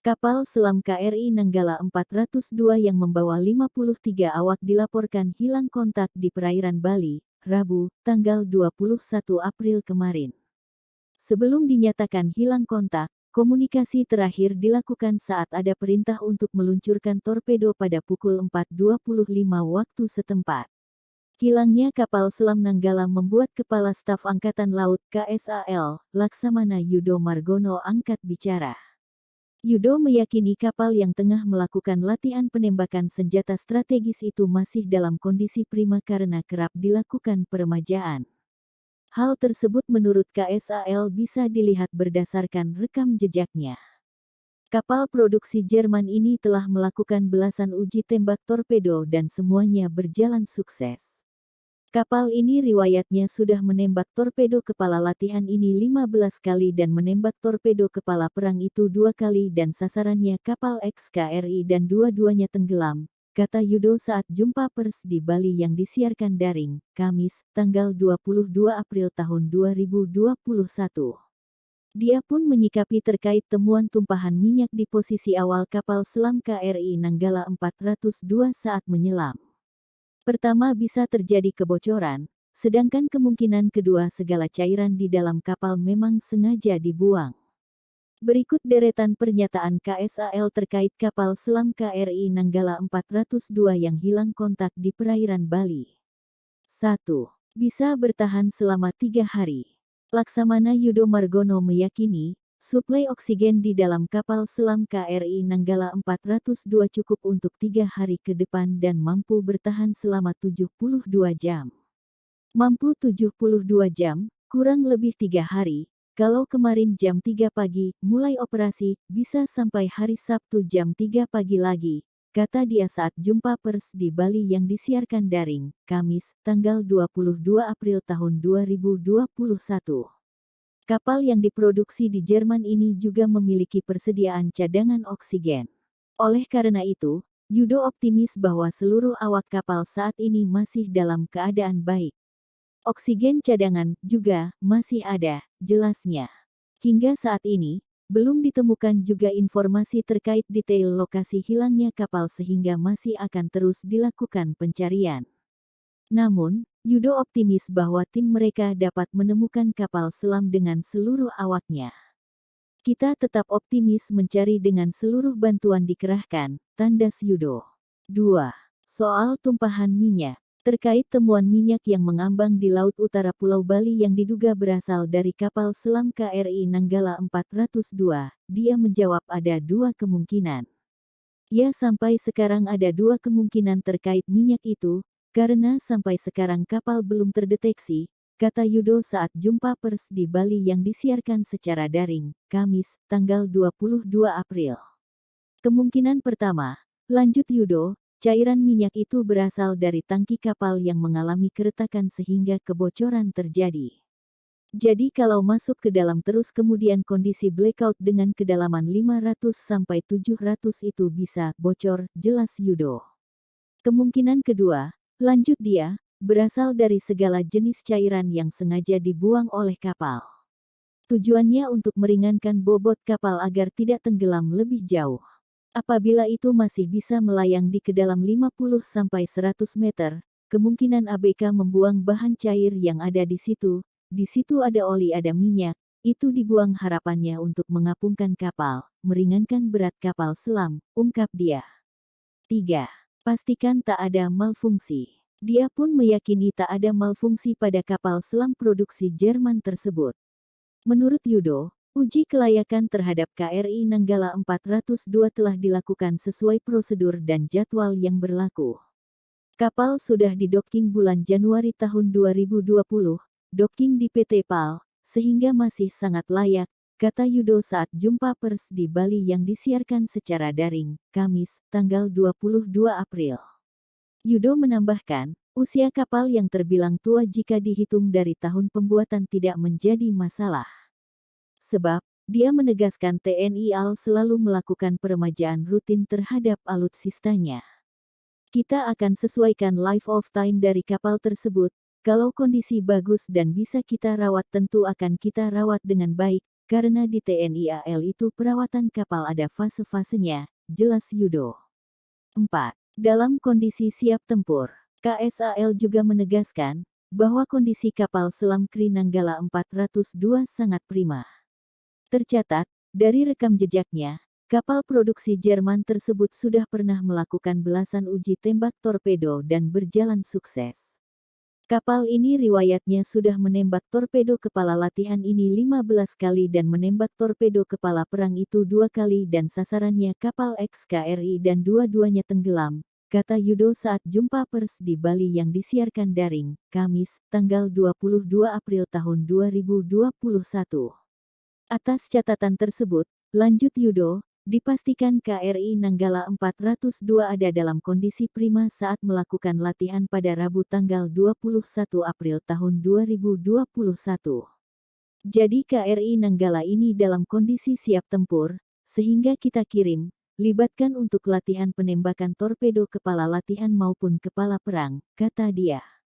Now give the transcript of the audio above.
Kapal selam KRI Nanggala 402 yang membawa 53 awak dilaporkan hilang kontak di perairan Bali, Rabu, tanggal 21 April kemarin. Sebelum dinyatakan hilang kontak, komunikasi terakhir dilakukan saat ada perintah untuk meluncurkan torpedo pada pukul 4.25 waktu setempat. Hilangnya kapal selam Nanggala membuat Kepala Staf Angkatan Laut KSAL, Laksamana Yudo Margono angkat bicara. Yudo meyakini kapal yang tengah melakukan latihan penembakan senjata strategis itu masih dalam kondisi prima karena kerap dilakukan peremajaan. Hal tersebut menurut KSAL bisa dilihat berdasarkan rekam jejaknya. Kapal produksi Jerman ini telah melakukan belasan uji tembak torpedo dan semuanya berjalan sukses. Kapal ini riwayatnya sudah menembak torpedo kepala latihan ini 15 kali dan menembak torpedo kepala perang itu 2 kali dan sasarannya kapal XKRI dan dua-duanya tenggelam, kata Yudo saat jumpa pers di Bali yang disiarkan daring, Kamis, tanggal 22 April tahun 2021. Dia pun menyikapi terkait temuan tumpahan minyak di posisi awal kapal selam KRI Nanggala 402 saat menyelam. Pertama bisa terjadi kebocoran, sedangkan kemungkinan kedua segala cairan di dalam kapal memang sengaja dibuang. Berikut deretan pernyataan KSAL terkait kapal selam KRI Nanggala 402 yang hilang kontak di perairan Bali. 1. Bisa bertahan selama 3 hari. Laksamana Yudo Margono meyakini, suplai oksigen di dalam kapal selam KRI Nanggala 402 cukup untuk 3 hari ke depan dan mampu bertahan selama 72 jam. Mampu 72 jam, kurang lebih 3 hari, kalau kemarin jam 3 pagi, mulai operasi, bisa sampai hari Sabtu jam 3 pagi lagi, kata dia saat jumpa pers di Bali yang disiarkan daring, Kamis, tanggal 22 April tahun 2021. Kapal yang diproduksi di Jerman ini juga memiliki persediaan cadangan oksigen. Oleh karena itu, Yudo optimis bahwa seluruh awak kapal saat ini masih dalam keadaan baik. Oksigen cadangan juga masih ada, jelasnya. Hingga saat ini, belum ditemukan juga informasi terkait detail lokasi hilangnya kapal sehingga masih akan terus dilakukan pencarian. Namun, Yudo optimis bahwa tim mereka dapat menemukan kapal selam dengan seluruh awaknya. Kita tetap optimis mencari dengan seluruh bantuan dikerahkan, tandas Yudo. 2. Soal tumpahan minyak. Terkait temuan minyak yang mengambang di laut utara Pulau Bali yang diduga berasal dari kapal selam KRI Nanggala 402, dia menjawab ada 2 kemungkinan. Ya sampai sekarang ada 2 kemungkinan terkait minyak itu, karena sampai sekarang kapal belum terdeteksi, kata Yudo saat jumpa pers di Bali yang disiarkan secara daring, Kamis, tanggal 22 April. Kemungkinan pertama, lanjut Yudo, cairan minyak itu berasal dari tangki kapal yang mengalami keretakan sehingga kebocoran terjadi. Jadi kalau masuk ke dalam terus kemudian kondisi blackout dengan kedalaman 500 sampai 700 itu bisa bocor, jelas Yudo. Kemungkinan kedua, lanjut dia, berasal dari segala jenis cairan yang sengaja dibuang oleh kapal. Tujuannya untuk meringankan bobot kapal agar tidak tenggelam lebih jauh. Apabila itu masih bisa melayang di kedalam 50-100 meter, kemungkinan ABK membuang bahan cair yang ada di situ ada oli ada minyak, itu dibuang harapannya untuk mengapungkan kapal, meringankan berat kapal selam, ungkap dia. 3. Pastikan tak ada malfungsi. Dia pun meyakini tak ada malfungsi pada kapal selam produksi Jerman tersebut. Menurut Yudo, uji kelayakan terhadap KRI Nanggala 402 telah dilakukan sesuai prosedur dan jadwal yang berlaku. Kapal sudah didocking bulan Januari tahun 2020, docking di PT PAL, sehingga masih sangat layak, kata Yudo saat jumpa pers di Bali yang disiarkan secara daring, Kamis, tanggal 22 April. Yudo menambahkan, usia kapal yang terbilang tua jika dihitung dari tahun pembuatan tidak menjadi masalah. Sebab, dia menegaskan TNI AL selalu melakukan peremajaan rutin terhadap alutsistanya. Kita akan sesuaikan life of time dari kapal tersebut, kalau kondisi bagus dan bisa kita rawat tentu akan kita rawat dengan baik, karena di TNI AL itu perawatan kapal ada fase-fasenya, jelas Yudo. 4. Dalam kondisi siap tempur, KSAL juga menegaskan bahwa kondisi kapal selam Kri Nanggala 402 sangat prima. Tercatat, dari rekam jejaknya, kapal produksi Jerman tersebut sudah pernah melakukan belasan uji tembak torpedo dan berjalan sukses. Kapal ini riwayatnya sudah menembak torpedo kepala latihan ini 15 kali dan menembak torpedo kepala perang itu 2 kali dan sasarannya kapal XKRI dan dua-duanya tenggelam, kata Yudo saat jumpa pers di Bali yang disiarkan daring, Kamis, tanggal 22 April tahun 2021. Atas catatan tersebut, lanjut Yudo, dipastikan KRI Nanggala 402 ada dalam kondisi prima saat melakukan latihan pada Rabu tanggal 21 April tahun 2021. Jadi KRI Nanggala ini dalam kondisi siap tempur, sehingga kita libatkan untuk latihan penembakan torpedo kepala latihan maupun kepala perang, kata dia.